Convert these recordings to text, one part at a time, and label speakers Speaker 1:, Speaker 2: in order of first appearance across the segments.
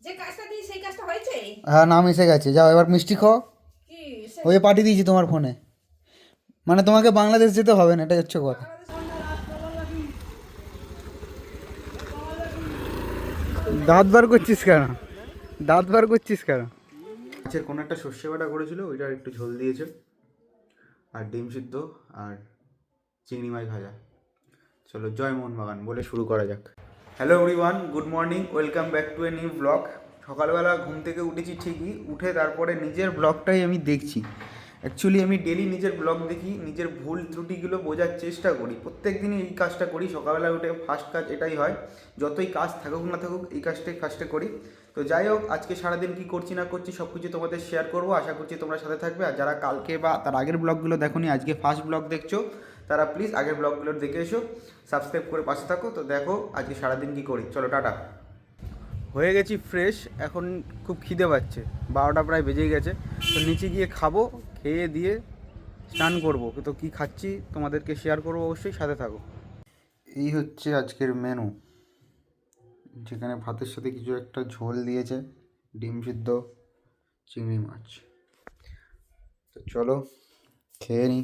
Speaker 1: যে কাজটা দিই সেই কাজটা হয়েছে।
Speaker 2: হ্যাঁ, নাম এসে গেছে। যাও এবার মিষ্টি খাও।
Speaker 1: কি
Speaker 2: ওই পাঠিয়ে দিয়েছি তোমার ফোনে। মানে তোমাকে বাংলাদেশ যেতে হবে না, এটাই হচ্ছে কথা। দাঁত বার করছিস কেন? দাঁত বার করছিস কেন? মাছের কোনো একটা সর্ষে বাটা করেছিল, ওইটার একটু ঝোল দিয়েছে, আর ডিম সিদ্ধ, আর চিংড়ি মাছ ভাজা। চলো জয় মোহনবাগান বলে শুরু করা যাক। Hello everyone, good morning, welcome back to a new blog. সকালবেলা ঘুম থেকে উঠেছি ঠিকই, উঠে তারপরে নিজের ব্লগটাই আমি দেখছি। অ্যাকচুয়ালি আমি ডেলি নিজের ব্লগ দেখি, নিজের ভুল ত্রুটিগুলো বোঝার চেষ্টা করি। প্রত্যেক দিনই এই কাজটা করি, সকালবেলা উঠে ফার্স্ট কাজ এটাই হয়। যতই কাজ থাকুক না থাকুক এই কাজটা করি। তো যাই হোক, আজকে সারাদিন কী করছি না করছি সব কিছু তোমাদের শেয়ার করবো, আশা করছি তোমরা সাথে থাকবে। আর যারা কালকে বা তার আগের ব্লগগুলো দেখোনি, আজকে ফার্স্ট ব্লগ দেখছো, তারা প্লিজ আগের ব্লগগুলো দেখে এসো, সাবস্ক্রাইব করে পাশে থাকো। তো দেখো আজকে সারাদিন কী করি, চলো টাটা। হয়ে গেছি ফ্রেশ, এখন খুব খিদে পাচ্ছে, 12টা প্রায় বেজেই গেছে। তো নিচে গিয়ে খাবো, খেয়ে দিয়ে স্নান করবো। তো কী খাচ্ছি তোমাদেরকে শেয়ার করবো, অবশ্যই সাথে থাকো। এই হচ্ছে আজকের মেনু, যেখানে ভাতের সাথে কিছু একটা ঝোল দিয়েছে, ডিম সিদ্ধ, চিংড়ি মাছ। তো চলো খেয়ে নিই।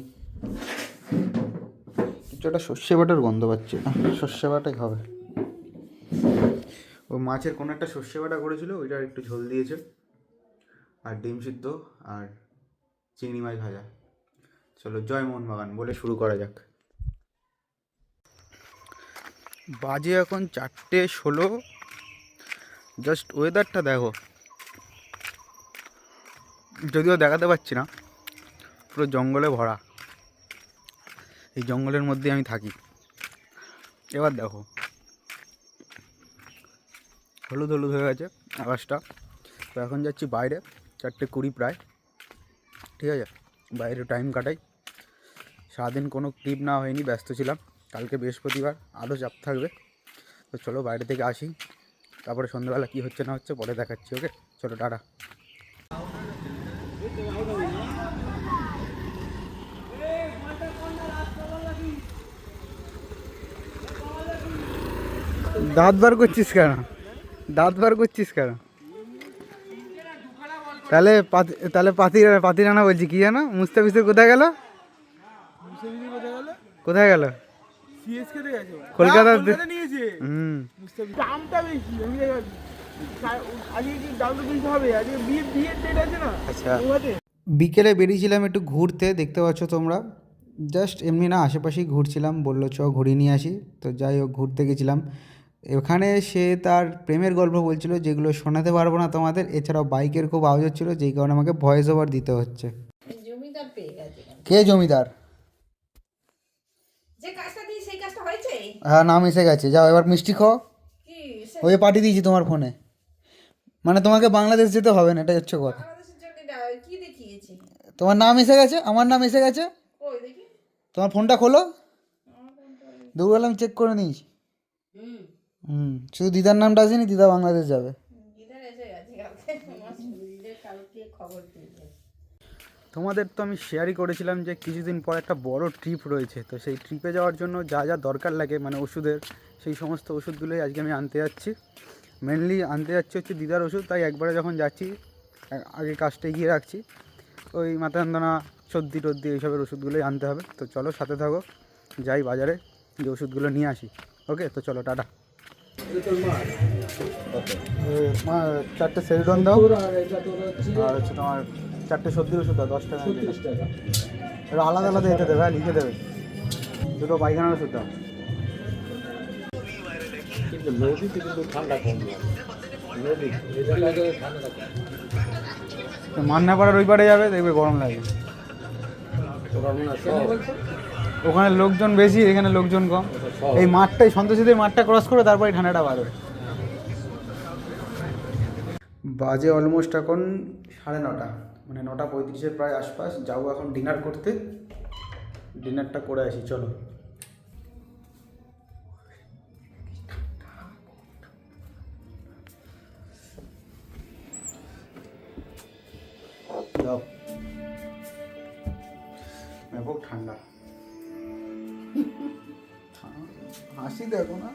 Speaker 2: কিছু একটা সর্ষে বাটার গন্ধ পাচ্ছি, না সর্ষে বাটাই হবে। ও মাছের কোনো একটা সর্ষে বাটা করেছিল, ওইটার একটু ঝোল দিয়েছে, আর ডিম সিদ্ধ, আর চিংড়ি মাছ ভাজা। চলো জয় মোহনবাগান বলে শুরু করা যাক। বাজে এখন 4:16। জাস্ট ওয়েদারটা দেখো, যদিও দেখাতে পারছি না, পুরো জঙ্গলে ভরা। এই জঙ্গলের মধ্যে আমি থাকি। এবার দেখো হলুদ হলুদ হয়ে গেছে আকাশটা। তো এখন যাচ্ছি বাইরে, 4:20 প্রায়, ঠিক আছে। বাইরে টাইম কাটাই। সারাদিন কোনো ক্লিপ না হয়নি, ব্যস্ত ছিলাম। কালকে বৃহস্পতিবার, আরও চাপ থাকবে। তো চলো বাইরে থেকে আসি, তারপরে সন্ধ্যাবেলা কী হচ্ছে না হচ্ছে পরে দেখাচ্ছি। ওকে চলো টাটা। দাঁত বার করছিস কেন? দাঁত বার করছিস কেন? তাহলে পাতি রানা বলছি, কি জানো মুস্তাফিজুর কোথায় গেল? কোথায় গেল? কলকাতা নিয়েছে। দামটা বেশি, আচ্ছা। বিকেলে বেরিয়েছিলাম একটু ঘুরতে, দেখতে পাচ্ছ তোমরা। জাস্ট এমনি না, আশেপাশেই ঘুরছিলাম, বললো চ ঘুরিয়ে নিয়ে আসি। তো যাই হোক, ঘুরতে গেছিলাম। এখানে সে তার প্রেমের গল্প বলছিল, যেগুলো শোনাতে পারবো না তোমাদের। এছাড়াও বাইকের খুব আওয়াজ হচ্ছিলো, যেই কারণে আমাকে ভয়েস ওভার দিতে হচ্ছে।
Speaker 1: জমিদার পেয়ে গেছে।
Speaker 2: কে জমিদার?
Speaker 1: যে কাজটা দিই সেই কাজটা হয়েছে।
Speaker 2: হ্যাঁ, নাম এসে গেছে। যাও এবার মিষ্টি খাও।
Speaker 1: কি
Speaker 2: ওই পাঠিয়ে দিয়েছি তোমার ফোনে। মানে তোমাকে বাংলাদেশ যেতে হবে না, এটাই হচ্ছে কথা।
Speaker 1: বাংলাদেশের জন্য কি দেখিয়েছি?
Speaker 2: তোমার নাম এসে গেছে, আমার নাম এসে গেছে।
Speaker 1: কই দেখি।
Speaker 2: তোমার ফোনটা খোলো,
Speaker 1: আমার ফোনটা
Speaker 2: দুপুরবেলা আমি চেক করে নিয়েছি।
Speaker 1: হুম
Speaker 2: শুধু দিদার নামটা আসেনি, দিদা বাংলাদেশ যাবে।
Speaker 1: গিটার এসে গেছে কালকে। আমার শরীরে কালকে খবর পেয়েছে।
Speaker 2: তোমাদের তো আমি শেয়ারই করেছিলাম যে কিছুদিন পর একটা বড় ট্রিপ রয়েছে। তো সেই ট্রিপে যাওয়ার জন্য যা যা দরকার লাগে, মানে ওষুধের, সেই সমস্ত ওষুধগুলোই আজকে আমি আনতে যাচ্ছি। মেনলি আনতে যাচ্ছি হচ্ছে দিদার ওষুধ। তাই একবারে যখন যাচ্ছি, আগে কাজটা এগিয়ে রাখছি। ওই মাথা যন্ত্রণা, সর্দি টর্দি, এইসবের ওষুধগুলোই আনতে হবে। তো চলো সাথে থাকো, যাই বাজারে, যে ওষুধগুলো নিয়ে আসি। ওকে তো চলো টাটা। মা 4টে সেরিডন দাও, আর হচ্ছে তোমার 4টে সর্দির ওষুধ দাও, 10 টাকা। এটা আলাদা আলাদা দিতে দেবে, লিখে দেবে। দুটো পায়খানার ওষুধ দাও। মান্নাপাড়ার ওই পারে যাবে, দেখবে গরম লাগে। ওখানে লোকজন বেশি, এখানে লোকজন কম। এই মাঠটাই, সন্তোষীদের মাঠটা ক্রস করে তারপরে ঠান্ডাটা বাড়বে। বাজে অলমোস্ট এখন 9:30, মানে 9:35 প্রায় আশপাশ। যাবো এখন ডিনার করতে, ডিনারটা করে আসি চলো। যাও, খুব ঠান্ডা। হাসি দেখো না।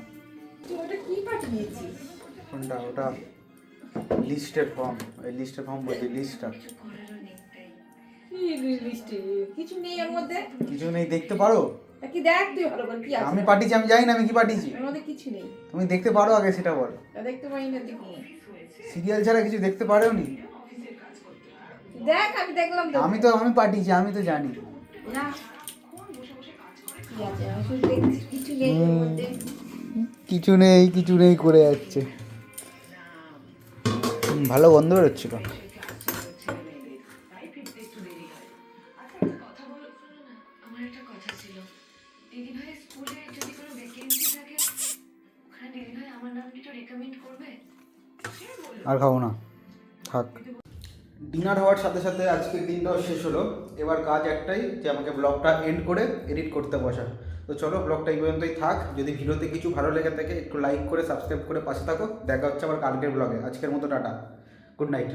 Speaker 1: ওটা কি পাঠিয়েছিস?
Speaker 2: কোনটা? ওটা লিস্টের ফর্ম, এই লিস্টের ফর্ম বলছি, লিস্টটা
Speaker 1: কি লিস্টে কিছু নেই এর মধ্যে।
Speaker 2: কিছু নেই, দেখতে পারো?
Speaker 1: তা কি দেখ তুই ভালো করে কি আছে।
Speaker 2: আমি পাঠিয়েছি, আমি জানি না আমি কি পাঠিয়েছি।
Speaker 1: এর মধ্যে কিছু নেই।
Speaker 2: তুমি দেখতে পারো আগে সেটা বলো।
Speaker 1: তা দেখতে পাই না দেখি।
Speaker 2: সিরিয়াল ছাড়া কিছু দেখতে পারোনি?
Speaker 1: দেখ আমি দেখলাম তো।
Speaker 2: আমি পাঠিয়েছি, আমি তো জানি।
Speaker 1: না কি আছে আমি শুধু দেখছি কিছু নেই এর মধ্যে।
Speaker 2: কিছু নেই করে যাচ্ছে। ভালো গন্ধ বেরোচ্ছিল। আর খাবো না, থাক। ডিনার হওয়ার সাথে সাথে আজকের দিনটাও শেষ হলো। এবার কাজ একটাই, যে আমাকে ব্লগটা এন্ড করে এডিট করতে বসা। তো চলো, ব্লগটা এই পর্যন্তই থাক। যদি ভিডিওতে কিছু ভালো লেগে থাকে একটু লাইক করে সাবস্ক্রাইব করে পাশে থাকো। দেখা হচ্ছে আবার কালকের ব্লগে। আজকের মতো টাটা, গুড নাইট।